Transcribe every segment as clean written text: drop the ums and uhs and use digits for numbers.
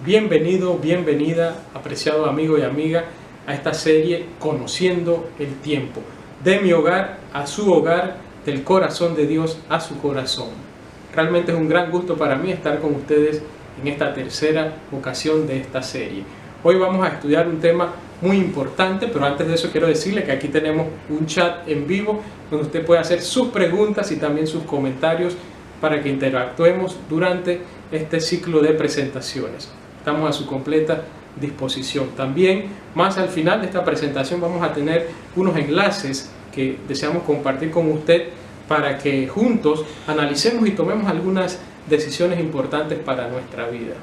Bienvenido, bienvenida, apreciado amigo y amiga, a esta serie Conociendo el Tiempo. De mi hogar a su hogar, del corazón de Dios a su corazón. Realmente es un gran gusto para mí estar con ustedes en esta tercera ocasión de esta serie. Hoy vamos a estudiar un tema muy importante, pero antes de eso quiero decirle que aquí tenemos un chat en vivo donde usted puede hacer sus preguntas y también sus comentarios para que interactuemos durante este ciclo de presentaciones. Estamos a su completa disposición. También, más al final de esta presentación, vamos a tener unos enlaces que deseamos compartir con usted para que juntos analicemos y tomemos algunas decisiones importantes para nuestra vida.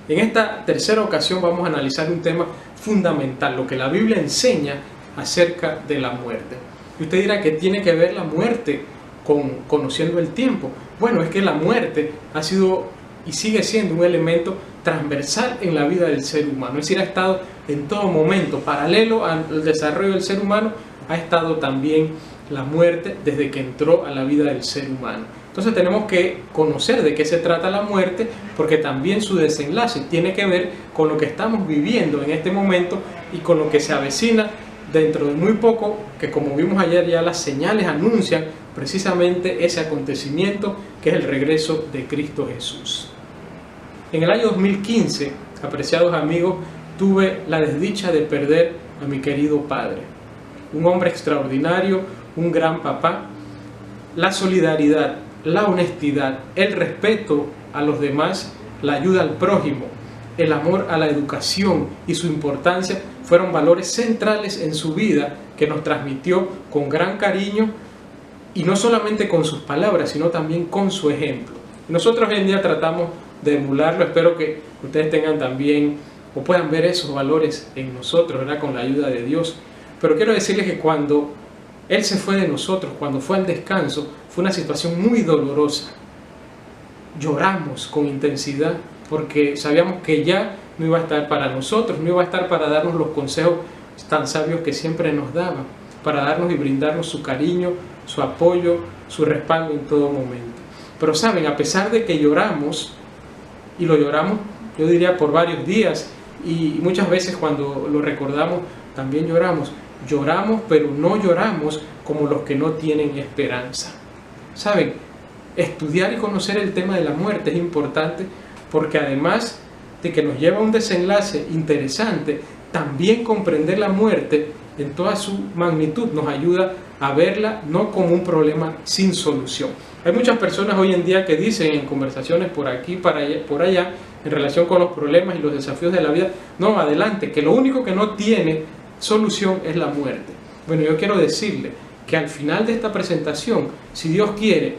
En esta tercera ocasión vamos a analizar un tema fundamental, lo que la Biblia enseña acerca de la muerte. Y usted dirá, ¿qué tiene que ver la muerte con conociendo el tiempo? Bueno, es que la muerte ha sido y sigue siendo un elemento transversal en la vida del ser humano, es decir, ha estado en todo momento, paralelo al desarrollo del ser humano, ha estado también la muerte desde que entró a la vida del ser humano. Entonces tenemos que conocer de qué se trata la muerte, porque también su desenlace tiene que ver con lo que estamos viviendo en este momento y con lo que se avecina dentro de muy poco, que como vimos ayer ya las señales anuncian precisamente ese acontecimiento que es el regreso de Cristo Jesús. En el año 2015, apreciados amigos, tuve la desdicha de perder a mi querido padre, un hombre extraordinario, un gran papá. La solidaridad, la honestidad, el respeto a los demás, la ayuda al prójimo, el amor a la educación y su importancia fueron valores centrales en su vida que nos transmitió con gran cariño y no solamente con sus palabras, sino también con su ejemplo. Nosotros hoy en día tratamos de emularlo, espero que ustedes tengan también o puedan ver esos valores en nosotros, ¿verdad? Con la ayuda de Dios. Pero quiero decirles que cuando Él se fue de nosotros, cuando fue al descanso, fue una situación muy dolorosa. Lloramos con intensidad porque sabíamos que ya no iba a estar para nosotros, no iba a estar para darnos los consejos tan sabios que siempre nos daba, para darnos y brindarnos su cariño, su apoyo, su respaldo en todo momento. Pero saben, a pesar de que lloramos, y lo lloramos, yo diría por varios días, y muchas veces cuando lo recordamos también lloramos, pero no lloramos como los que no tienen esperanza. Saben, estudiar y conocer el tema de la muerte es importante porque además de que nos lleva a un desenlace interesante, también comprender la muerte en toda su magnitud nos ayuda a verla no como un problema sin solución. Hay muchas personas hoy en día que dicen en conversaciones por aquí, por allá, en relación con los problemas y los desafíos de la vida, no, adelante, que lo único que no tiene solución es la muerte. Bueno, yo quiero decirle que al final de esta presentación, si Dios quiere,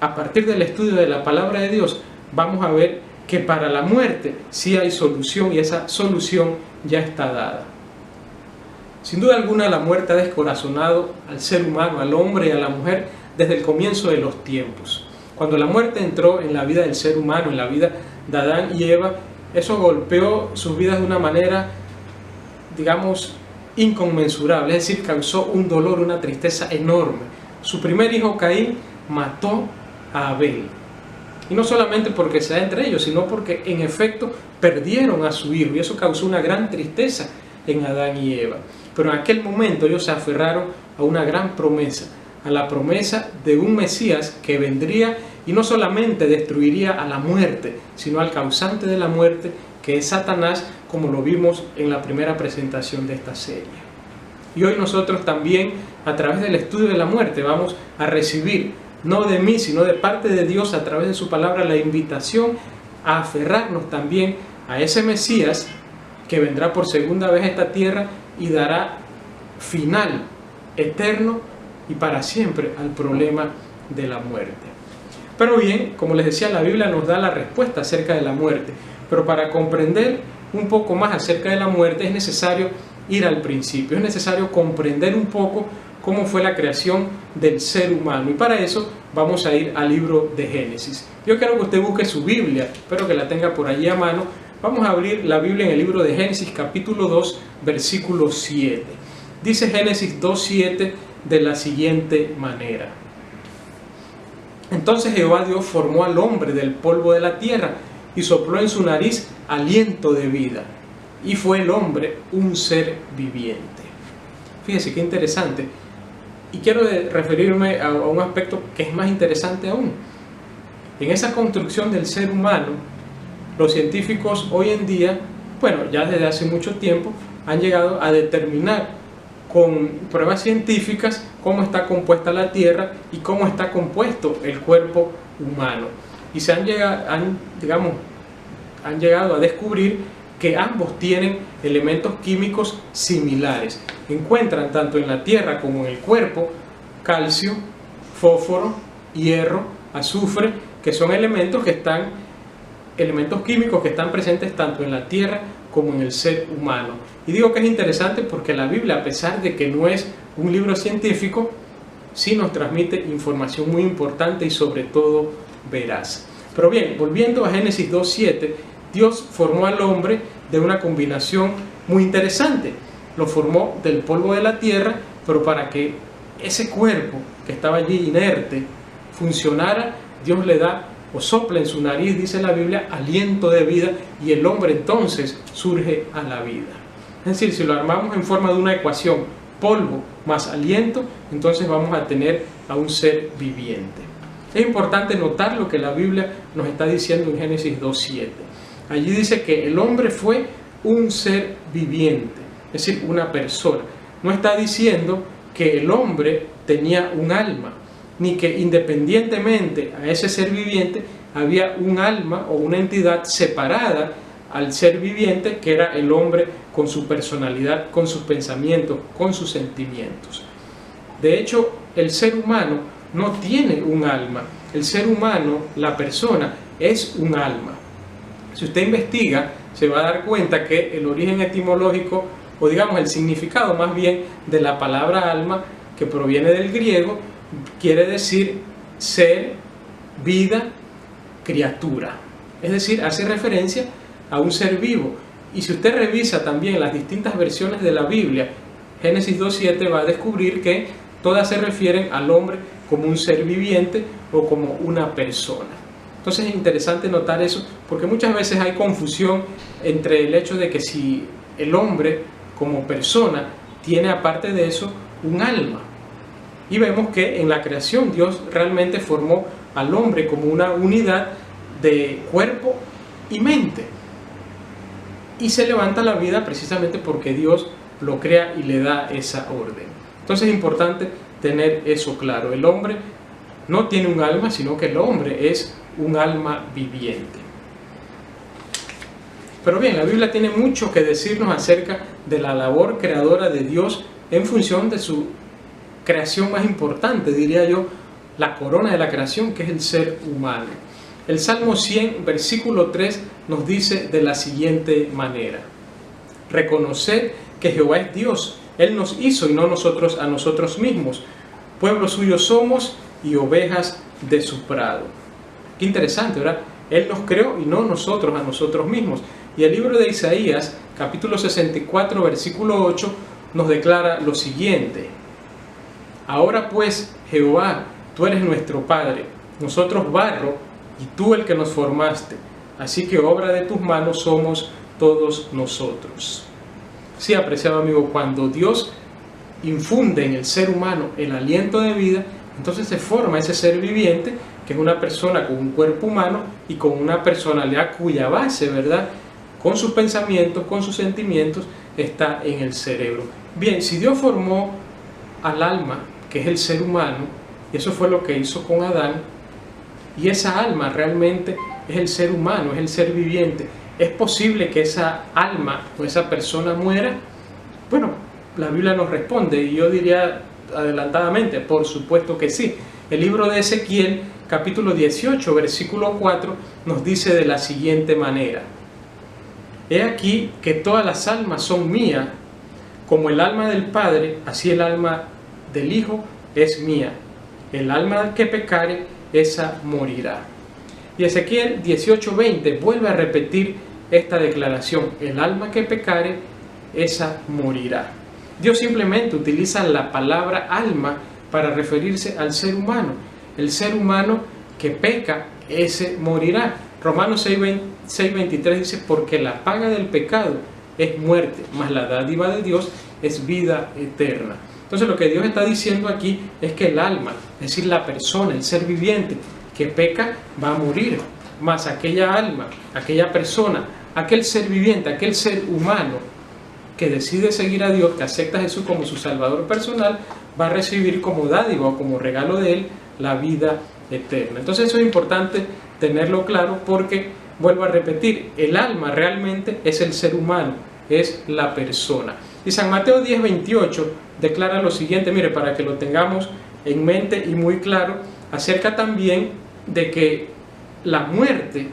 a partir del estudio de la palabra de Dios, vamos a ver que para la muerte sí hay solución y esa solución ya está dada. Sin duda alguna la muerte ha descorazonado al ser humano, al hombre y a la mujer desde el comienzo de los tiempos. Cuando la muerte entró en la vida del ser humano, en la vida de Adán y Eva, eso golpeó sus vidas de una manera, digamos, inconmensurable, es decir, causó un dolor, una tristeza enorme. Su primer hijo Caín mató a Abel. Y no solamente porque se da entre ellos, sino porque en efecto perdieron a su hijo y eso causó una gran tristeza en Adán y Eva. Pero en aquel momento ellos se aferraron a una gran promesa, a la promesa de un Mesías que vendría y no solamente destruiría a la muerte, sino al causante de la muerte, que es Satanás, como lo vimos en la primera presentación de esta serie. Y hoy nosotros también, a través del estudio de la muerte, vamos a recibir, no de mí, sino de parte de Dios, a través de su palabra, la invitación a aferrarnos también a ese Mesías que vendrá por segunda vez a esta tierra y dará final eterno y para siempre al problema de la muerte. Pero bien, como les decía, la Biblia nos da la respuesta acerca de la muerte, pero para comprender un poco más acerca de la muerte es necesario ir al principio, es necesario comprender un poco cómo fue la creación del ser humano y para eso vamos a ir al libro de Génesis. Yo quiero que usted busque su Biblia, espero que la tenga por allí a mano. Vamos a abrir la Biblia en el libro de Génesis capítulo 2 versículo 7. Dice Génesis 2:7 de la siguiente manera: Entonces Jehová Dios formó al hombre del polvo de la tierra y sopló en su nariz aliento de vida, y fue el hombre un ser viviente. Fíjese qué interesante. Y quiero referirme a un aspecto que es más interesante aún. En esa construcción del ser humano, los científicos hoy en día, bueno, ya desde hace mucho tiempo, han llegado a determinar con pruebas científicas cómo está compuesta la Tierra y cómo está compuesto el cuerpo humano. Y se han llegado a descubrir que ambos tienen elementos químicos similares. Encuentran tanto en la Tierra como en el cuerpo calcio, fósforo, hierro, azufre, que son elementos químicos que están presentes tanto en la Tierra como en el ser humano. Y digo que es interesante porque la Biblia, a pesar de que no es un libro científico, sí nos transmite información muy importante y sobre todo veraz. Pero bien, volviendo a Génesis 2:7, Dios formó al hombre de una combinación muy interesante. Lo formó del polvo de la tierra, pero para que ese cuerpo que estaba allí inerte funcionara, Dios le da o sopla en su nariz, dice la Biblia, aliento de vida, y el hombre entonces surge a la vida. Es decir, si lo armamos en forma de una ecuación, polvo más aliento, entonces vamos a tener a un ser viviente. Es importante notar lo que la Biblia nos está diciendo en Génesis 2:7. Allí dice que el hombre fue un ser viviente, es decir, una persona. No está diciendo que el hombre tenía un alma, ni que independientemente a ese ser viviente había un alma o una entidad separada al ser viviente, que era el hombre con su personalidad, con sus pensamientos, con sus sentimientos. De hecho, el ser humano no tiene un alma. El ser humano, la persona, es un alma. Si usted investiga, se va a dar cuenta que el origen etimológico, o digamos el significado más bien de la palabra alma, que proviene del griego, quiere decir ser, vida, criatura. Es decir, hace referencia a un ser vivo. Y si usted revisa también las distintas versiones de la Biblia, Génesis 2:7 va a descubrir que todas se refieren al hombre como un ser viviente o como una persona. Entonces es interesante notar eso, porque muchas veces hay confusión entre el hecho de que si el hombre como persona tiene aparte de eso un alma. Y vemos que en la creación Dios realmente formó al hombre como una unidad de cuerpo y mente. Y se levanta la vida precisamente porque Dios lo crea y le da esa orden. Entonces es importante tener eso claro. El hombre no tiene un alma, sino que el hombre es un alma viviente. Pero bien, la Biblia tiene mucho que decirnos acerca de la labor creadora de Dios en función de su creación más importante, diría yo, la corona de la creación, que es el ser humano. El Salmo 100, versículo 3, nos dice de la siguiente manera: reconoced que Jehová es Dios, Él nos hizo y no nosotros a nosotros mismos. Pueblo suyo somos y ovejas de su prado. Qué interesante, ¿verdad? Él nos creó y no nosotros a nosotros mismos. Y el libro de Isaías, capítulo 64, versículo 8, nos declara lo siguiente: ahora pues, Jehová, tú eres nuestro Padre, nosotros barro, y tú el que nos formaste, así que obra de tus manos somos todos nosotros. Sí, apreciado amigo, cuando Dios infunde en el ser humano el aliento de vida, entonces se forma ese ser viviente, que es una persona con un cuerpo humano y con una personalidad cuya base, ¿verdad?, con sus pensamientos, con sus sentimientos, está en el cerebro. Bien, si Dios formó al alma, que es el ser humano, y eso fue lo que hizo con Adán, y esa alma realmente es el ser humano, es el ser viviente, ¿es posible que esa alma o esa persona muera? Bueno, la Biblia nos responde, y yo diría adelantadamente, por supuesto que sí. El libro de Ezequiel, capítulo 18, versículo 4, nos dice de la siguiente manera: he aquí que todas las almas son mías, como el alma del Padre, así el alma del Hijo es mía. El alma que pecare, esa morirá. Y Ezequiel 18:20 vuelve a repetir esta declaración: el alma que pecare, esa morirá. Dios simplemente utiliza la palabra alma para referirse al ser humano. El ser humano que peca, ese morirá. Romanos 6:23 dice, porque la paga del pecado es muerte, mas la dádiva de Dios es vida eterna. Entonces lo que Dios está diciendo aquí es que el alma, es decir, la persona, el ser viviente que peca, va a morir. Mas aquella alma, aquella persona, aquel ser viviente, aquel ser humano que decide seguir a Dios, que acepta a Jesús como su Salvador personal, va a recibir como dádiva o como regalo de Él la vida eterna. Entonces eso es importante tenerlo claro porque, vuelvo a repetir, el alma realmente es el ser humano, es la persona. Y San Mateo 10:28 declara lo siguiente, mire, para que lo tengamos en mente y muy claro, acerca también de que la muerte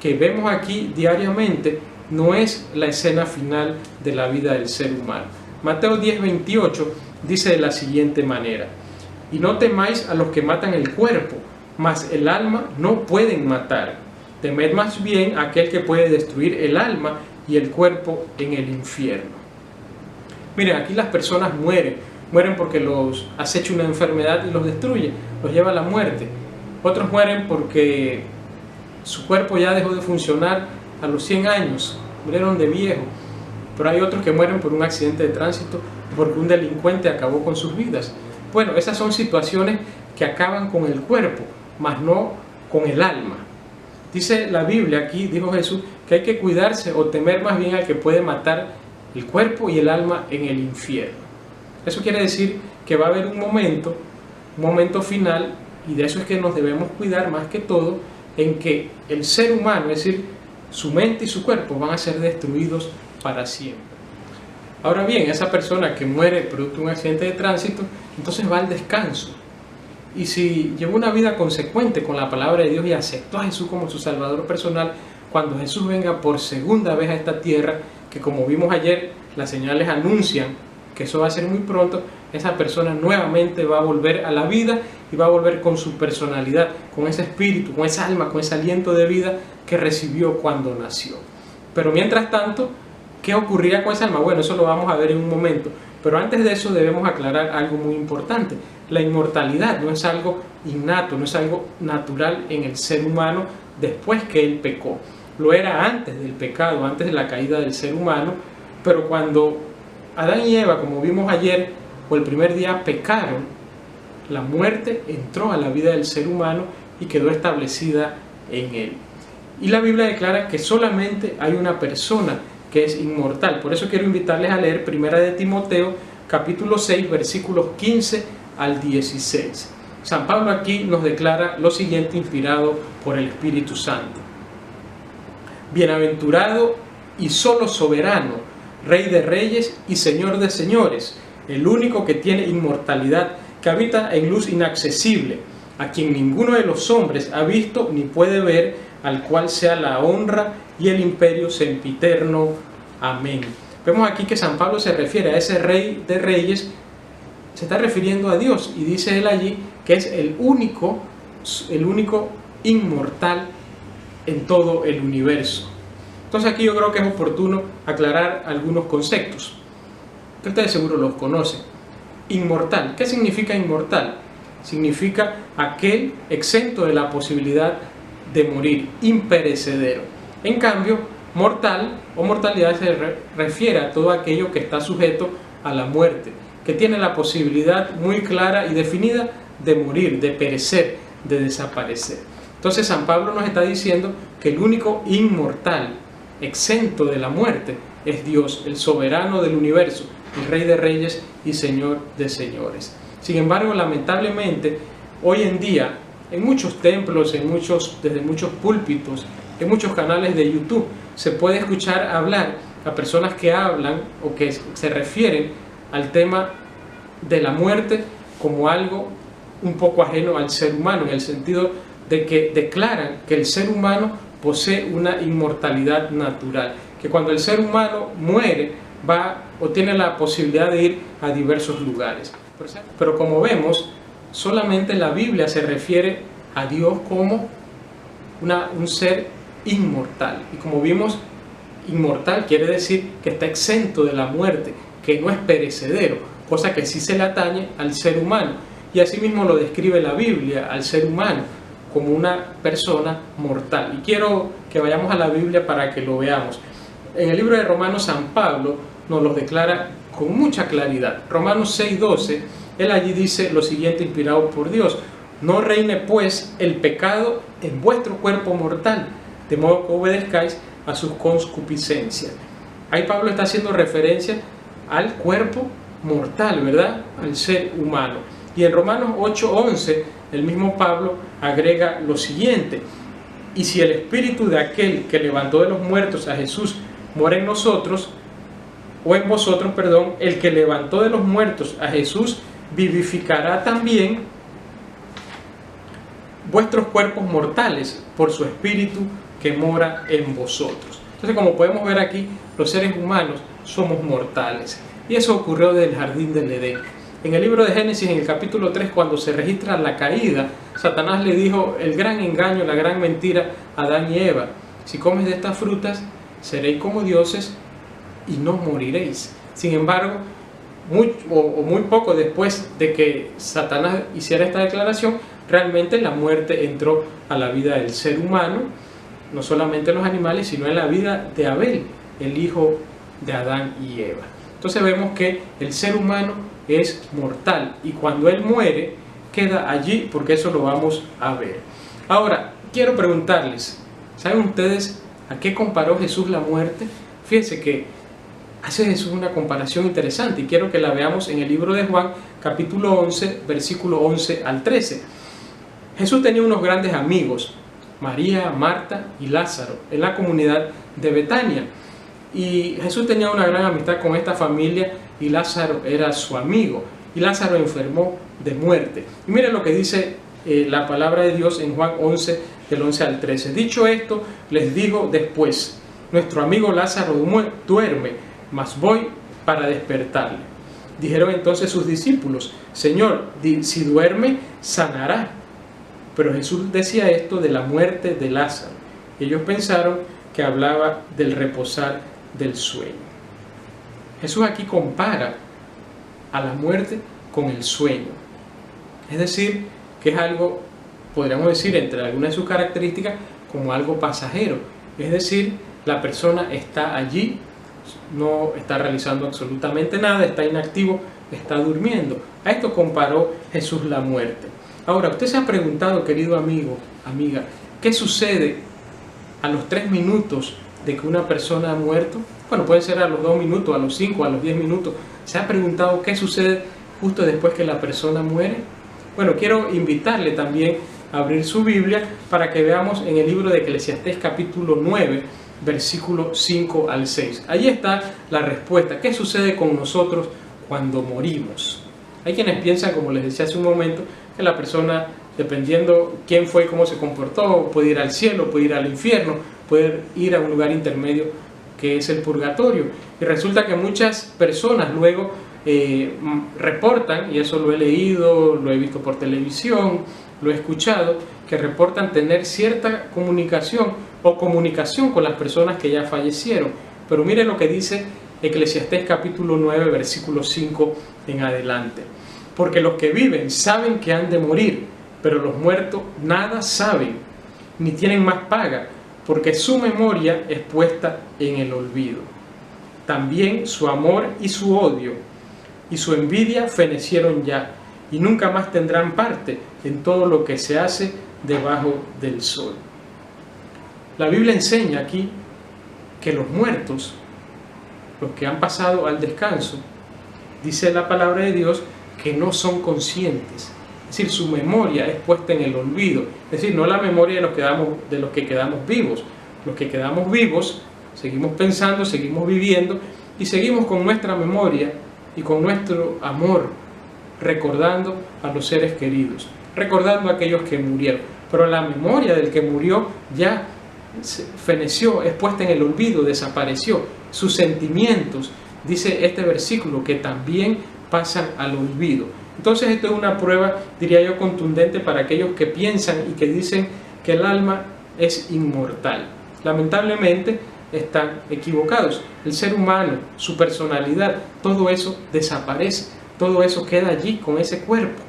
que vemos aquí diariamente no es la escena final de la vida del ser humano. Mateo 10:28 dice de la siguiente manera, y no temáis a los que matan el cuerpo, mas el alma no pueden matar. Temed más bien a aquel que puede destruir el alma y el cuerpo en el infierno. Miren, aquí las personas mueren porque los acecha una enfermedad y los destruye, los lleva a la muerte. Otros mueren porque su cuerpo ya dejó de funcionar a los 100 años, murieron de viejo. Pero hay otros que mueren por un accidente de tránsito, porque un delincuente acabó con sus vidas. Bueno, esas son situaciones que acaban con el cuerpo, mas no con el alma. Dice la Biblia aquí, dijo Jesús, que hay que cuidarse o temer más bien al que puede matar el cuerpo y el alma en el infierno. Eso quiere decir que va a haber un momento final, y de eso es que nos debemos cuidar más que todo, en que el ser humano, es decir, su mente y su cuerpo van a ser destruidos para siempre. Ahora bien, esa persona que muere producto de un accidente de tránsito, entonces va al descanso. Y si llevó una vida consecuente con la palabra de Dios y aceptó a Jesús como su Salvador personal, cuando Jesús venga por segunda vez a esta tierra, que como vimos ayer, las señales anuncian que eso va a ser muy pronto, esa persona nuevamente va a volver a la vida y va a volver con su personalidad, con ese espíritu, con esa alma, con ese aliento de vida que recibió cuando nació. Pero mientras tanto, ¿qué ocurría con esa alma? Bueno, eso lo vamos a ver en un momento. Pero antes de eso debemos aclarar algo muy importante. La inmortalidad no es algo innato, no es algo natural en el ser humano después que él pecó. Lo era antes del pecado, antes de la caída del ser humano, pero cuando Adán y Eva, como vimos ayer, o el primer día pecaron, la muerte entró a la vida del ser humano y quedó establecida en él. Y la Biblia declara que solamente hay una persona que es inmortal. Por eso quiero invitarles a leer 1 de Timoteo, capítulo 6, versículos 15 al 16. San Pablo aquí nos declara lo siguiente, inspirado por el Espíritu Santo. Bienaventurado y solo soberano, Rey de reyes y Señor de señores, el único que tiene inmortalidad, que habita en luz inaccesible, a quien ninguno de los hombres ha visto ni puede ver, al cual sea la honra y el imperio sempiterno. Amén. Vemos aquí que San Pablo se refiere a ese Rey de reyes, se está refiriendo a Dios, y dice él allí que es el único inmortal en todo el universo. Entonces aquí yo creo que es oportuno aclarar algunos conceptos, que ustedes seguro los conocen. Inmortal, ¿qué significa inmortal? Significa aquel exento de la posibilidad de morir, imperecedero. En cambio, mortal o mortalidad se refiere a todo aquello que está sujeto a la muerte, que tiene la posibilidad muy clara y definida de morir, de perecer, de desaparecer. Entonces San Pablo nos está diciendo que el único inmortal, exento de la muerte, es Dios, el soberano del universo, el Rey de reyes y Señor de señores. Sin embargo, lamentablemente, hoy en día, en muchos templos, desde muchos púlpitos, en muchos canales de YouTube, se puede escuchar hablar a personas que hablan o que se refieren al tema de la muerte como algo un poco ajeno al ser humano, en el sentido de que declaran que el ser humano posee una inmortalidad natural, que cuando el ser humano muere va o tiene la posibilidad de ir a diversos lugares. Pero como vemos, solamente la Biblia se refiere a Dios como un ser inmortal. Y como vimos, inmortal quiere decir que está exento de la muerte, que no es perecedero, cosa que sí se le atañe al ser humano. Y así mismo lo describe la Biblia al ser humano. como una persona mortal. Y quiero que vayamos a la Biblia para que lo veamos. En el libro de Romanos, San Pablo nos lo declara con mucha claridad. Romanos 6:12, él allí dice lo siguiente, inspirado por Dios: no reine pues el pecado en vuestro cuerpo mortal, de modo que obedezcáis a sus concupiscencias. Ahí Pablo está haciendo referencia al cuerpo mortal, ¿verdad? Al ser humano. Y en Romanos 8:11, el mismo Pablo agrega lo siguiente: y si el espíritu de aquel que levantó de los muertos a Jesús mora en nosotros, o en vosotros, perdón, el que levantó de los muertos a Jesús vivificará también vuestros cuerpos mortales por su espíritu que mora en vosotros. Entonces, como podemos ver aquí, los seres humanos somos mortales. Y eso ocurrió desde el jardín del Edén. En el libro de Génesis, en el capítulo 3, cuando se registra la caída, Satanás le dijo el gran engaño, la gran mentira a Adán y Eva: si comes de estas frutas, seréis como dioses y no moriréis. Sin embargo, muy poco después de que Satanás hiciera esta declaración, realmente la muerte entró a la vida del ser humano, no solamente en los animales, sino en la vida de Abel, el hijo de Adán y Eva. Entonces vemos que el ser humano es mortal y cuando él muere queda allí, porque eso lo vamos a ver. Ahora, quiero preguntarles, ¿saben ustedes a qué comparó Jesús la muerte? Fíjense que hace Jesús una comparación interesante y quiero que la veamos en el libro de Juan, capítulo 11, versículo 11 al 13. Jesús tenía unos grandes amigos, María, Marta y Lázaro, en la comunidad de Betania. Y Jesús tenía una gran amistad con esta familia y Lázaro era su amigo. Y Lázaro enfermó de muerte. Y miren lo que dice la palabra de Dios en Juan 11, del 11 al 13. Dicho esto, les digo después: nuestro amigo Lázaro duerme, mas voy para despertarle. Dijeron entonces sus discípulos: Señor, si duerme, sanará. Pero Jesús decía esto de la muerte de Lázaro. Ellos pensaron que hablaba del reposar del sueño. Jesús aquí compara a la muerte con el sueño. Es decir, que es algo, podríamos decir, entre algunas de sus características, como algo pasajero. Es decir, la persona está allí, no está realizando absolutamente nada, está inactivo, está durmiendo. A esto comparó Jesús la muerte. Ahora, usted se ha preguntado, querido amigo, amiga, ¿qué sucede a los 3 minutos de que una persona ha muerto? Bueno, puede ser a los 2 minutos, a los 5, a los 10 minutos. ¿Se ha preguntado qué sucede justo después que la persona muere? Bueno, quiero invitarle también a abrir su Biblia para que veamos en el libro de Eclesiastés capítulo 9, versículo 5 al 6. Allí está la respuesta. ¿Qué sucede con nosotros cuando morimos? Hay quienes piensan, como les decía hace un momento, que la persona, dependiendo quién fue y cómo se comportó, puede ir al cielo, puede ir al infierno, puede ir a un lugar intermedio que es el purgatorio. Y resulta que muchas personas luego reportan, y eso lo he leído, lo he visto por televisión, lo he escuchado, que reportan tener cierta comunicación o comunicación con las personas que ya fallecieron. Pero mire lo que dice Eclesiastés capítulo 9, versículo 5 en adelante. Porque los que viven saben que han de morir, pero los muertos nada saben, ni tienen más paga, porque su memoria es puesta en el olvido. También su amor y su odio y su envidia fenecieron ya, y nunca más tendrán parte en todo lo que se hace debajo del sol. La Biblia enseña aquí que los muertos, los que han pasado al descanso, dice la palabra de Dios, que no son conscientes. Es decir, su memoria es puesta en el olvido. Es decir, no la memoria de los que quedamos vivos. Los que quedamos vivos, seguimos pensando, seguimos viviendo y seguimos con nuestra memoria y con nuestro amor, recordando a los seres queridos, recordando a aquellos que murieron. Pero la memoria del que murió ya feneció, es puesta en el olvido, desapareció. Sus sentimientos, dice este versículo, que también pasan al olvido. Entonces esto es una prueba, diría yo, contundente para aquellos que piensan y que dicen que el alma es inmortal. Lamentablemente están equivocados. El ser humano, su personalidad, todo eso desaparece, todo eso queda allí con ese cuerpo.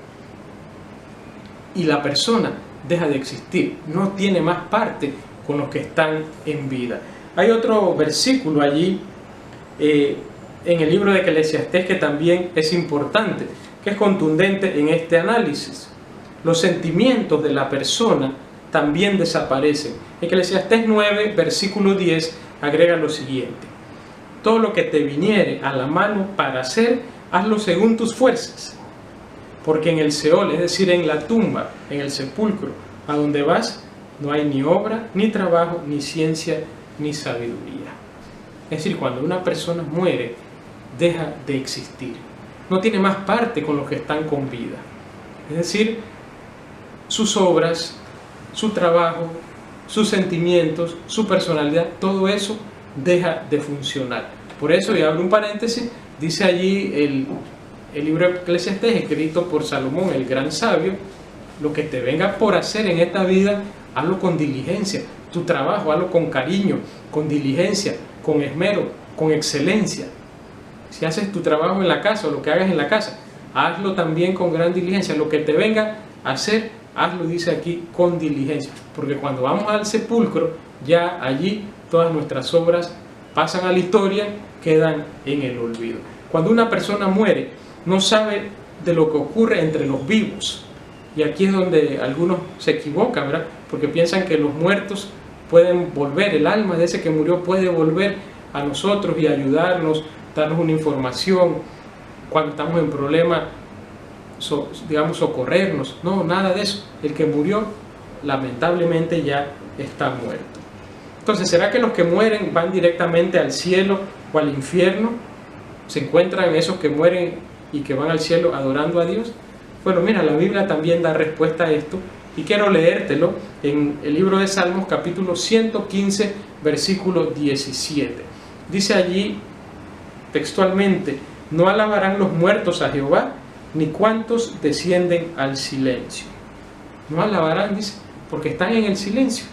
Y la persona deja de existir, no tiene más parte con los que están en vida. Hay otro versículo allí en el libro de Eclesiastés que también es importante, que es contundente en este análisis. Los sentimientos de la persona también desaparecen. Eclesiastés 9, versículo 10, agrega lo siguiente: todo lo que te viniere a la mano para hacer, hazlo según tus fuerzas, porque en el Seol, es decir, en la tumba, en el sepulcro, a donde vas, no hay ni obra, ni trabajo, ni ciencia, ni sabiduría. Es decir, cuando una persona muere, deja de existir. No tiene más parte con los que están con vida. Es decir, sus obras, su trabajo, sus sentimientos, su personalidad, todo eso deja de funcionar. Por eso, y abro un paréntesis, dice allí el libro de Eclesiastés, escrito por Salomón, el gran sabio: lo que te venga por hacer en esta vida, hazlo con diligencia. Tu trabajo, hazlo con cariño, con diligencia, con esmero, con excelencia. Si haces tu trabajo en la casa o lo que hagas en la casa, hazlo también con gran diligencia. Lo que te venga a hacer, hazlo, dice aquí, con diligencia. Porque cuando vamos al sepulcro, ya allí todas nuestras obras pasan a la historia, quedan en el olvido. Cuando una persona muere, no sabe de lo que ocurre entre los vivos. Y aquí es donde algunos se equivocan, ¿verdad? Porque piensan que los muertos pueden volver, el alma de ese que murió puede volver a nosotros y ayudarnos, darnos una información cuando estamos en problemas, digamos, socorrernos. No, nada de eso. El que murió, lamentablemente, ya está muerto. Entonces, ¿será que los que mueren van directamente al cielo o al infierno? ¿Se encuentran esos que mueren y que van al cielo adorando a Dios? Bueno, mira, la Biblia también da respuesta a esto, y quiero leértelo en el libro de Salmos, capítulo 115, versículo 17. Dice allí textualmente: no alabarán los muertos a Jehová, ni cuantos descienden al silencio. No alabarán, dice, porque están en el silencio.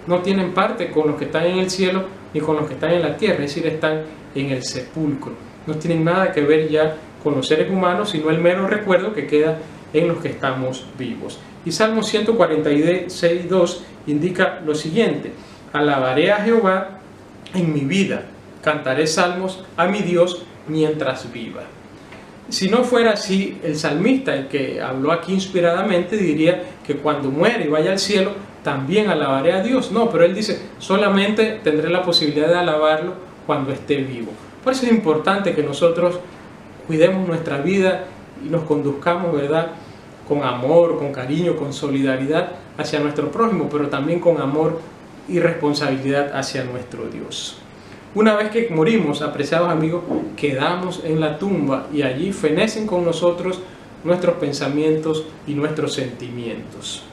No tienen parte con los que están en el cielo ni con los que están en la tierra, es decir, están en el sepulcro. No tienen nada que ver ya con los seres humanos, sino el mero recuerdo que queda en los que estamos vivos. Y Salmo 146:2 indica lo siguiente: alabaré a Jehová en mi vida, cantaré salmos a mi Dios mientras viva. Si no fuera así, el salmista, el que habló aquí inspiradamente, diría que cuando muere y vaya al cielo, también alabaré a Dios. No, pero él dice, solamente tendré la posibilidad de alabarlo cuando esté vivo. Por eso es importante que nosotros cuidemos nuestra vida y nos conduzcamos, ¿verdad?, con amor, con cariño, con solidaridad hacia nuestro prójimo, pero también con amor y responsabilidad hacia nuestro Dios. Una vez que morimos, apreciados amigos, quedamos en la tumba y allí fenecen con nosotros nuestros pensamientos y nuestros sentimientos.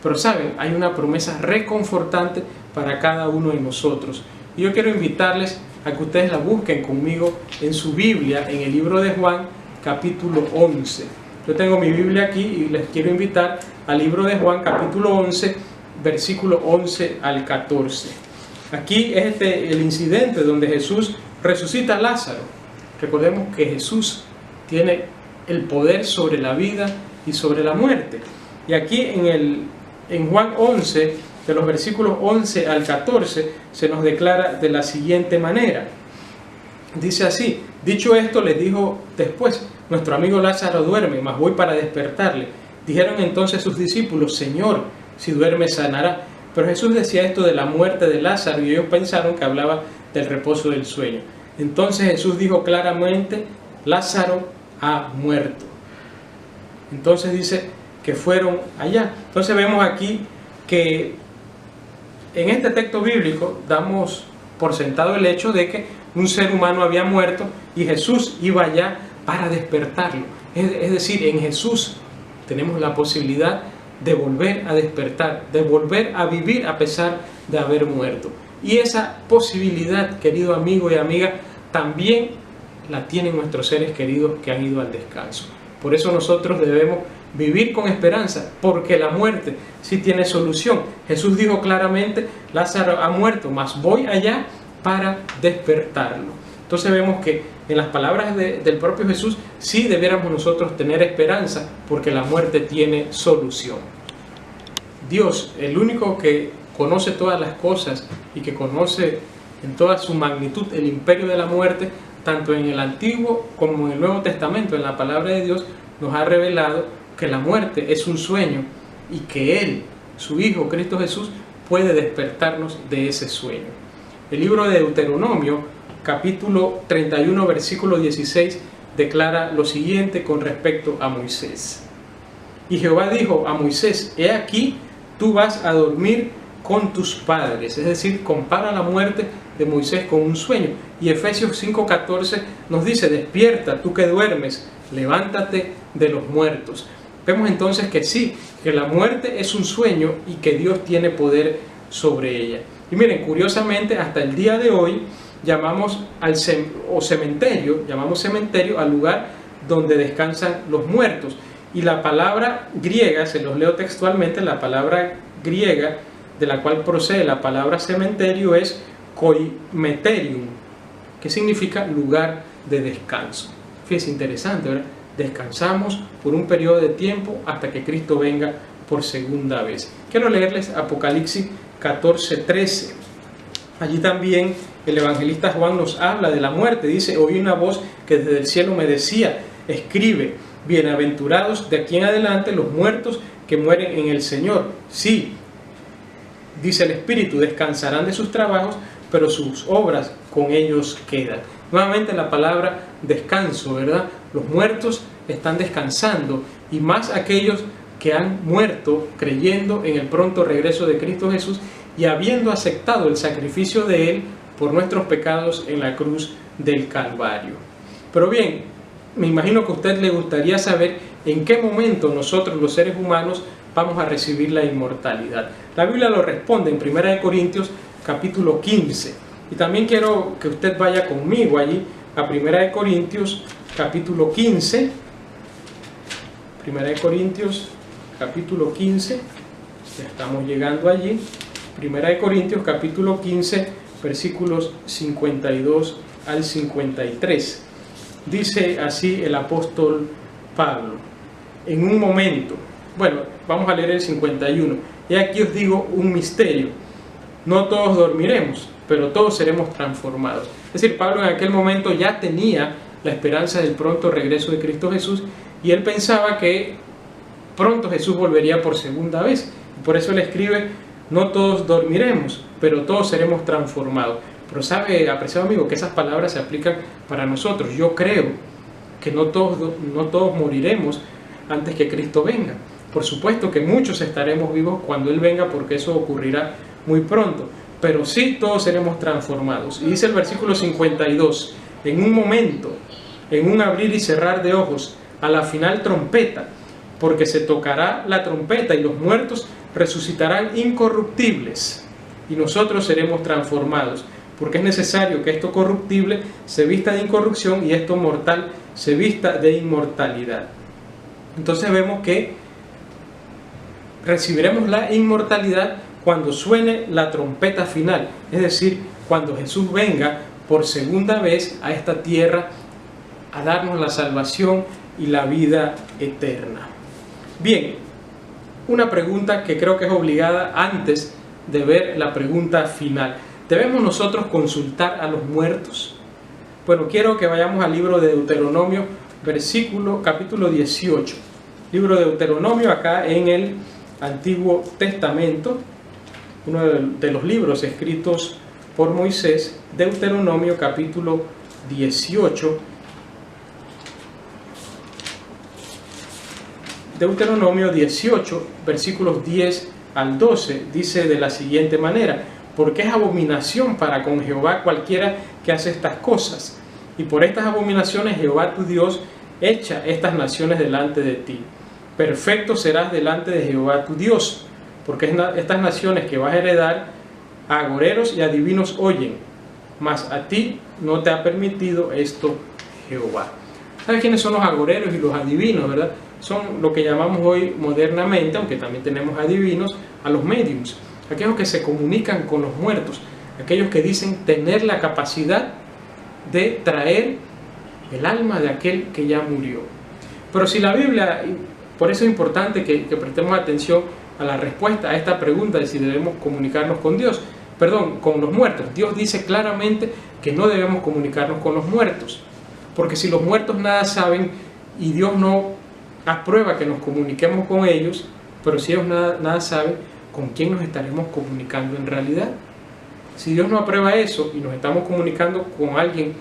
Pero saben, hay una promesa reconfortante para cada uno de nosotros. Y yo quiero invitarles a que ustedes la busquen conmigo en su Biblia, en el libro de Juan, capítulo 11. Yo tengo mi Biblia aquí y les quiero invitar al libro de Juan, capítulo 11, versículo 11 al 14. Aquí es el incidente donde Jesús resucita a Lázaro. Recordemos que Jesús tiene el poder sobre la vida y sobre la muerte. Y aquí en Juan 11, de los versículos 11 al 14, se nos declara de la siguiente manera. Dice así: dicho esto, les dijo después, nuestro amigo Lázaro duerme, mas voy para despertarle. Dijeron entonces sus discípulos, Señor, si duerme sanará. Pero Jesús decía esto de la muerte de Lázaro y ellos pensaron que hablaba del reposo del sueño. Entonces Jesús dijo claramente, Lázaro ha muerto. Entonces dice que fueron allá. Entonces vemos aquí que en este texto bíblico damos por sentado el hecho de que un ser humano había muerto y Jesús iba allá para despertarlo. Es decir, en Jesús tenemos la posibilidad de volver a despertar, de volver a vivir a pesar de haber muerto. Y esa posibilidad, querido amigo y amiga, también la tienen nuestros seres queridos que han ido al descanso. Por eso nosotros debemos vivir con esperanza, porque la muerte sí tiene solución. Jesús dijo claramente, Lázaro ha muerto, mas voy allá para despertarlo. Entonces vemos que en las palabras del propio Jesús sí debiéramos nosotros tener esperanza, porque la muerte tiene solución. Dios, el único que conoce todas las cosas y que conoce en toda su magnitud el imperio de la muerte, tanto en el Antiguo como en el Nuevo Testamento, en la palabra de Dios, nos ha revelado que la muerte es un sueño y que Él, su Hijo Cristo Jesús, puede despertarnos de ese sueño. El libro de Deuteronomio, capítulo 31, versículo 16, declara lo siguiente con respecto a Moisés. Y Jehová dijo a Moisés: he aquí, tú vas a dormir con tus padres. Es decir, compara la muerte de Moisés con un sueño. Y Efesios 5:14 nos dice: despierta, tú que duermes, levántate de los muertos. Vemos entonces que sí, que la muerte es un sueño y que Dios tiene poder sobre ella. Y miren, curiosamente, hasta el día de hoy llamamos cementerio al lugar donde descansan los muertos. Y la palabra griega, se los leo textualmente, la palabra griega de la cual procede la palabra cementerio es koimeterium, que significa lugar de descanso. Fíjense, interesante, ¿verdad? Descansamos por un periodo de tiempo hasta que Cristo venga por segunda vez. Quiero leerles Apocalipsis 14:13. Allí también el evangelista Juan nos habla de la muerte. Dice: oí una voz que desde el cielo me decía: escribe, bienaventurados de aquí en adelante los muertos que mueren en el Señor. Sí, dice el Espíritu, descansarán de sus trabajos, pero sus obras con ellos quedan. Nuevamente la palabra descanso, ¿verdad? Los muertos están descansando, y más aquellos que han muerto creyendo en el pronto regreso de Cristo Jesús y habiendo aceptado el sacrificio de Él por nuestros pecados en la cruz del Calvario. Pero bien, me imagino que a usted le gustaría saber en qué momento nosotros los seres humanos vamos a recibir la inmortalidad. La Biblia lo responde en 1 Corintios capítulo 15. Y también quiero que usted vaya conmigo allí a 1 Corintios capítulo 15. 1 Corintios capítulo 15. Ya estamos llegando allí. 1 Corintios capítulo 15, versículos 52 al 53. Dice así el apóstol Pablo: en un momento. Bueno, vamos a leer el 51. Y aquí os digo un misterio: no todos dormiremos, pero todos seremos transformados. Es decir, Pablo en aquel momento ya tenía la esperanza del pronto regreso de Cristo Jesús, y él pensaba que pronto Jesús volvería por segunda vez. Por eso él escribe: no todos dormiremos, pero todos seremos transformados. Pero sabe, apreciado amigo, que esas palabras se aplican para nosotros. Yo creo que no todos moriremos antes que Cristo venga. Por supuesto que muchos estaremos vivos cuando Él venga, porque eso ocurrirá muy pronto, pero sí todos seremos transformados. Y dice el versículo 52: en un momento, en un abrir y cerrar de ojos, a la final trompeta, porque se tocará la trompeta y los muertos resucitarán incorruptibles, y nosotros seremos transformados, porque es necesario que esto corruptible se vista de incorrupción y esto mortal se vista de inmortalidad. Entonces vemos que recibiremos la inmortalidad cuando suene la trompeta final, es decir, cuando Jesús venga por segunda vez a esta tierra a darnos la salvación y la vida eterna. Bien, una pregunta que creo que es obligada antes de ver la pregunta final: ¿debemos nosotros consultar a los muertos? Bueno, quiero que vayamos al libro de Deuteronomio, capítulo 18. Libro de Deuteronomio, acá en el Antiguo Testamento, uno de los libros escritos por Moisés. Deuteronomio capítulo 18. Deuteronomio 18, versículos 10 al 12, dice de la siguiente manera: porque es abominación para con Jehová cualquiera que hace estas cosas, y por estas abominaciones Jehová tu Dios echa estas naciones delante de ti. Perfecto serás delante de Jehová tu Dios, porque estas naciones que vas a heredar, a agoreros y adivinos oyen, mas a ti no te ha permitido esto Jehová. ¿Sabes quiénes son los agoreros y los adivinos, verdad? Son lo que llamamos hoy modernamente, aunque también tenemos adivinos, a los médiums, aquellos que se comunican con los muertos, aquellos que dicen tener la capacidad de traer el alma de aquel que ya murió. Pero si la Biblia, por eso es importante que prestemos atención a la respuesta a esta pregunta de si debemos comunicarnos con Dios, perdón, con los muertos. Dios dice claramente que no debemos comunicarnos con los muertos, porque si los muertos nada saben y Dios no aprueba que nos comuniquemos con ellos, pero si ellos nada saben, ¿con quién nos estaremos comunicando en realidad? Si Dios no aprueba eso y nos estamos comunicando con alguien,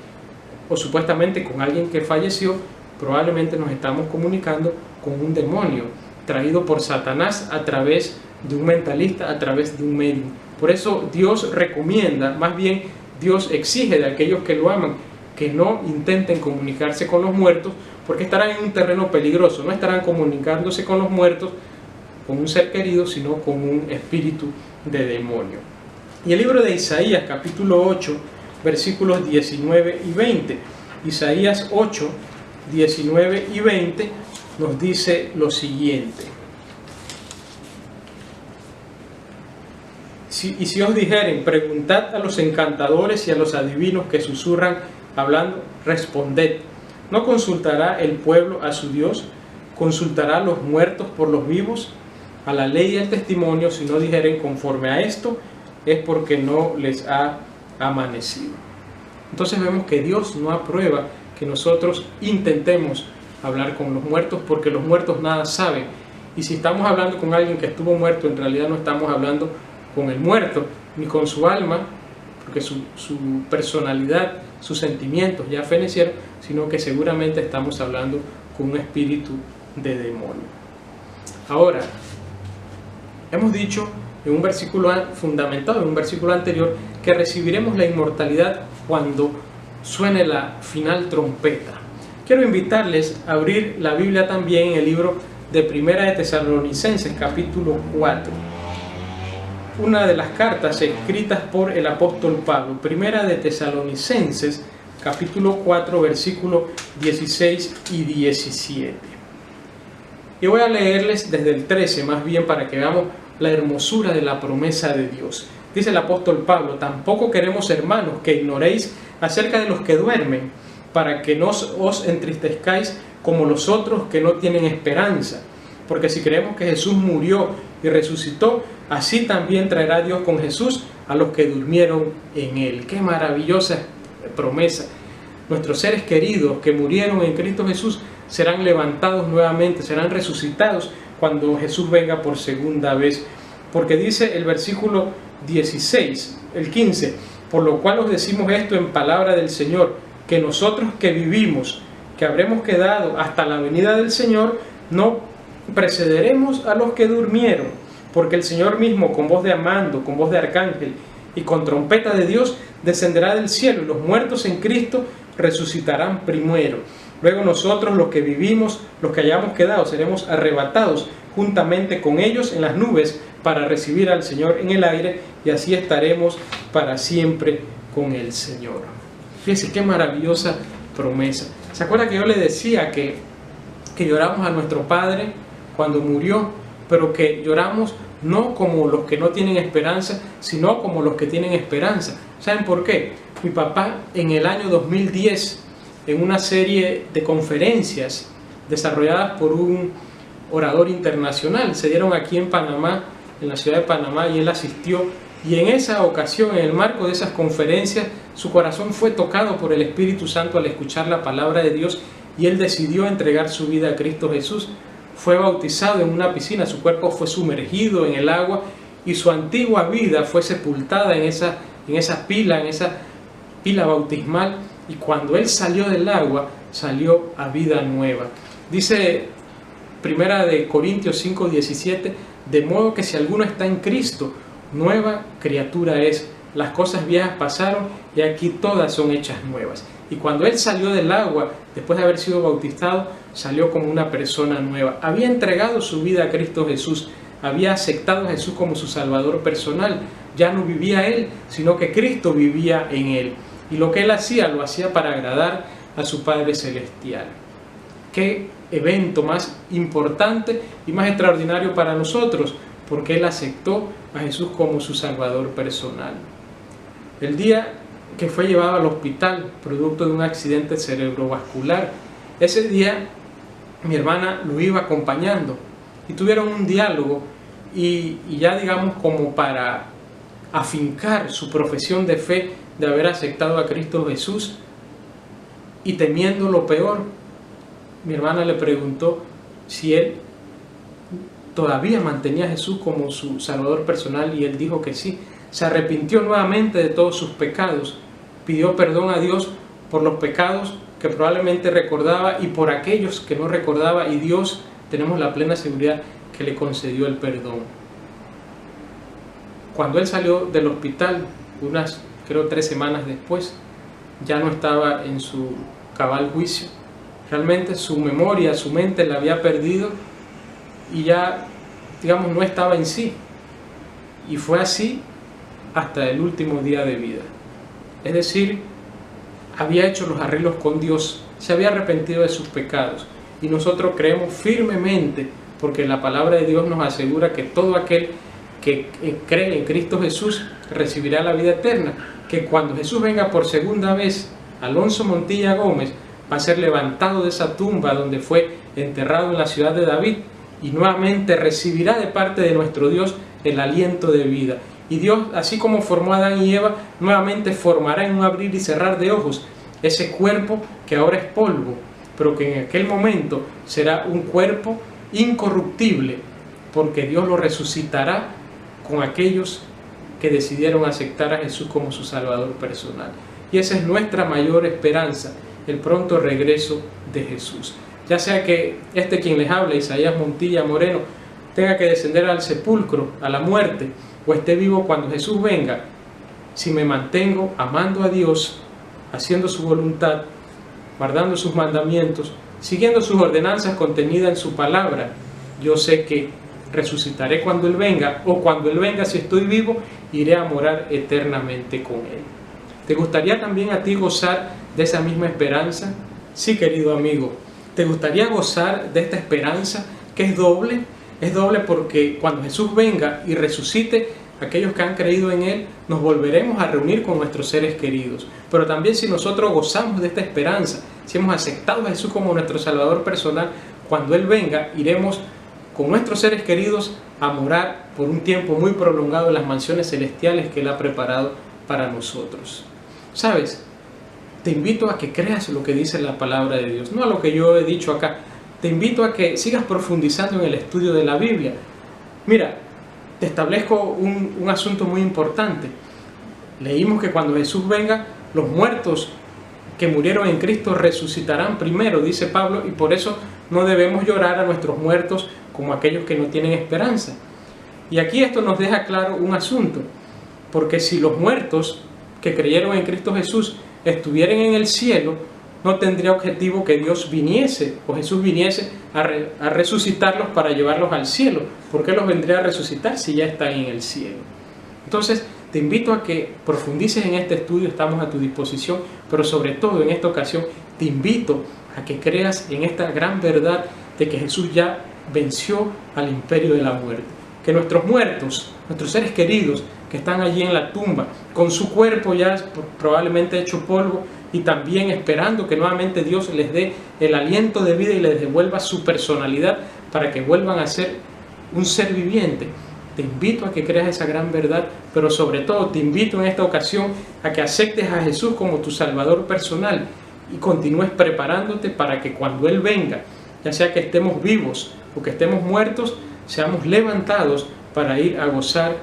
o supuestamente con alguien que falleció, probablemente nos estamos comunicando con un demonio traído por Satanás a través de un mentalista, a través de un medium. Por eso Dios recomienda, más bien Dios exige de aquellos que lo aman, que no intenten comunicarse con los muertos, porque estarán en un terreno peligroso. No estarán comunicándose con los muertos, con un ser querido, sino con un espíritu de demonio. Y el libro de Isaías, capítulo 8, versículos 19 y 20. Isaías 8, 19 y 20 nos dice lo siguiente. Y si os dijeren, preguntad a los encantadores y a los adivinos que susurran hablando, responded. ¿No consultará el pueblo a su Dios? ¿Consultará a los muertos por los vivos? A la ley y al testimonio, si no dijeren conforme a esto, es porque no les ha amanecido. Entonces vemos que Dios no aprueba que nosotros intentemos hablar con los muertos, porque los muertos nada saben. Y si estamos hablando con alguien que estuvo muerto, en realidad no estamos hablando con el muerto, ni con su alma, porque su personalidad, sus sentimientos ya fenecieron, sino que seguramente estamos hablando con un espíritu de demonio. Ahora, hemos dicho en un versículo fundamentado, en un versículo anterior, que recibiremos la inmortalidad cuando suene la final trompeta. Quiero invitarles a abrir la Biblia también en el libro de Primera de Tesalonicenses, capítulo 4. Una de las cartas escritas por el apóstol Pablo. Primera de Tesalonicenses, capítulo 4, versículos 16 y 17. Y voy a leerles desde el 13, más bien, para que veamos la hermosura de la promesa de Dios. Dice el apóstol Pablo: tampoco queremos, hermanos, que ignoréis acerca de los que duermen, para que no os entristezcáis como los otros que no tienen esperanza. Porque si creemos que Jesús murió y resucitó, así también traerá Dios con Jesús a los que durmieron en Él. ¡Qué maravillosa promesa! Nuestros seres queridos que murieron en Cristo Jesús serán levantados nuevamente, serán resucitados cuando Jesús venga por segunda vez. Porque dice el versículo 16, el 15, por lo cual os decimos esto en palabra del Señor, que nosotros que vivimos, que habremos quedado hasta la venida del Señor, no precederemos a los que durmieron, porque el Señor mismo, con voz de mando, con voz de arcángel y con trompeta de Dios, descenderá del cielo, y los muertos en Cristo resucitarán primero. Luego nosotros, los que vivimos, los que hayamos quedado, seremos arrebatados juntamente con ellos en las nubes para recibir al Señor en el aire, y así estaremos para siempre con el Señor. Fíjense qué maravillosa promesa. ¿Se acuerda que yo le decía que lloramos a nuestro Padre cuando murió, pero que lloramos no como los que no tienen esperanza, sino como los que tienen esperanza? ¿Saben por qué? Mi papá, en el año 2010, en una serie de conferencias desarrolladas por un orador internacional, se dieron aquí en Panamá, en la ciudad de Panamá, y él asistió, y en esa ocasión, en el marco de esas conferencias, su corazón fue tocado por el Espíritu Santo al escuchar la palabra de Dios, y él decidió entregar su vida a Cristo Jesús. Fue bautizado en una piscina, su cuerpo fue sumergido en el agua y su antigua vida fue sepultada en esa pila bautismal, y cuando él salió del agua, salió a vida nueva. Dice Primera de Corintios 5:17, de modo que si alguno está en Cristo, nueva criatura es. Las cosas viejas pasaron y aquí todas son hechas nuevas. Y cuando él salió del agua, después de haber sido bautizado, salió como una persona nueva. Había entregado su vida a Cristo Jesús, había aceptado a Jesús como su Salvador personal. Ya no vivía él, sino que Cristo vivía en él. Y lo que él hacía, lo hacía para agradar a su Padre Celestial. Qué evento más importante y más extraordinario para nosotros, porque él aceptó a Jesús como su Salvador personal. El día que fue llevado al hospital producto de un accidente cerebrovascular, ese día mi hermana lo iba acompañando y tuvieron un diálogo y ya digamos como para afincar su profesión de fe de haber aceptado a Cristo Jesús, y temiendo lo peor, mi hermana le preguntó si él todavía mantenía a Jesús como su Salvador personal, y él dijo que sí. Se arrepintió nuevamente de todos sus pecados, pidió perdón a Dios por los pecados que probablemente recordaba y por aquellos que no recordaba, y Dios, tenemos la plena seguridad que le concedió el perdón. Cuando él salió del hospital, creo 3 semanas después, ya no estaba en su cabal juicio. Realmente su memoria, su mente la había perdido y ya, digamos, no estaba en sí. Y fue así hasta el último día de vida. Es decir, había hecho los arreglos con Dios, se había arrepentido de sus pecados. Y nosotros creemos firmemente, porque la palabra de Dios nos asegura que todo aquel que cree en Cristo Jesús recibirá la vida eterna, que cuando Jesús venga por segunda vez, Alonso Montilla Gómez va a ser levantado de esa tumba donde fue enterrado en la ciudad de David, y nuevamente recibirá de parte de nuestro Dios el aliento de vida. Y Dios, así como formó a Adán y Eva, nuevamente formará en un abrir y cerrar de ojos ese cuerpo que ahora es polvo, pero que en aquel momento será un cuerpo incorruptible, porque Dios lo resucitará con aquellos que decidieron aceptar a Jesús como su Salvador personal. Y esa es nuestra mayor esperanza, el pronto regreso de Jesús. Ya sea que quien les habla, Isaías Montilla Moreno, tenga que descender al sepulcro, a la muerte, o esté vivo cuando Jesús venga, si me mantengo amando a Dios, haciendo su voluntad, guardando sus mandamientos, siguiendo sus ordenanzas contenidas en su palabra, yo sé que resucitaré cuando Él venga, o cuando Él venga, si estoy vivo, iré a morar eternamente con Él. ¿Te gustaría también a ti gozar de esa misma esperanza? Sí, querido amigo, ¿te gustaría gozar de esta esperanza que es doble? Es doble porque cuando Jesús venga y resucite, aquellos que han creído en Él, nos volveremos a reunir con nuestros seres queridos. Pero también si nosotros gozamos de esta esperanza, si hemos aceptado a Jesús como nuestro Salvador personal, cuando Él venga, iremos con nuestros seres queridos a morar por un tiempo muy prolongado en las mansiones celestiales que Él ha preparado para nosotros. ¿Sabes? Te invito a que creas lo que dice la palabra de Dios, no a lo que yo he dicho acá. Te invito a que sigas profundizando en el estudio de la Biblia. Mira, te establezco un asunto muy importante. Leímos que cuando Jesús venga, los muertos que murieron en Cristo resucitarán primero, dice Pablo, y por eso no debemos llorar a nuestros muertos como aquellos que no tienen esperanza. Y aquí esto nos deja claro un asunto, porque si los muertos que creyeron en Cristo Jesús estuvieran en el cielo, no tendría objetivo que Dios viniese o Jesús viniese a resucitarlos para llevarlos al cielo. ¿Por qué los vendría a resucitar si ya están en el cielo? Entonces, te invito a que profundices en este estudio, estamos a tu disposición, pero sobre todo en esta ocasión te invito a que creas en esta gran verdad de que Jesús ya venció al imperio de la muerte. Que nuestros muertos, nuestros seres queridos que están allí en la tumba, con su cuerpo ya probablemente hecho polvo, y también esperando que nuevamente Dios les dé el aliento de vida y les devuelva su personalidad para que vuelvan a ser un ser viviente. Te invito a que creas esa gran verdad, pero sobre todo te invito en esta ocasión a que aceptes a Jesús como tu Salvador personal y continúes preparándote para que cuando Él venga, ya sea que estemos vivos o que estemos muertos, seamos levantados para ir a gozar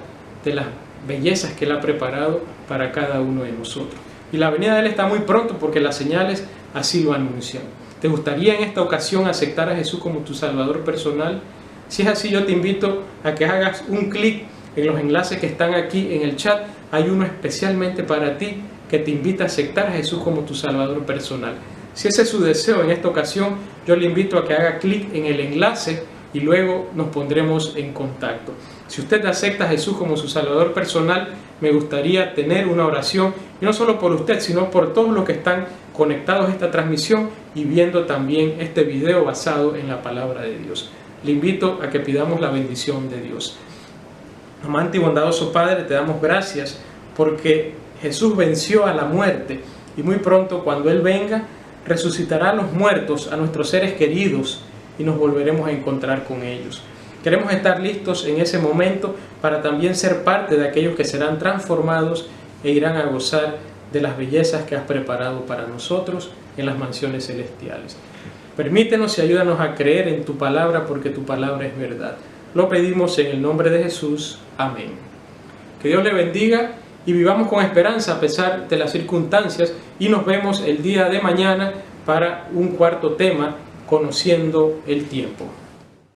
de las bellezas que Él ha preparado para cada uno de nosotros. Y la venida de Él está muy pronto porque las señales así lo anuncian. ¿Te gustaría en esta ocasión aceptar a Jesús como tu Salvador personal? Si es así, yo te invito a que hagas un clic en los enlaces que están aquí en el chat. Hay uno especialmente para ti que te invita a aceptar a Jesús como tu Salvador personal. Si ese es su deseo en esta ocasión, yo le invito a que haga clic en el enlace y luego nos pondremos en contacto. Si usted acepta a Jesús como su Salvador personal, me gustaría tener una oración, y no solo por usted, sino por todos los que están conectados a esta transmisión y viendo también este video basado en la palabra de Dios. Le invito a que pidamos la bendición de Dios. Amante y bondadoso Padre, te damos gracias porque Jesús venció a la muerte, y muy pronto cuando Él venga, resucitará a los muertos, a nuestros seres queridos, y nos volveremos a encontrar con ellos. Queremos estar listos en ese momento para también ser parte de aquellos que serán transformados e irán a gozar de las bellezas que has preparado para nosotros en las mansiones celestiales. Permítenos y ayúdanos a creer en tu palabra, porque tu palabra es verdad. Lo pedimos en el nombre de Jesús. Amén. Que Dios le bendiga y vivamos con esperanza a pesar de las circunstancias, y nos vemos el día de mañana para un cuarto tema, conociendo el tiempo.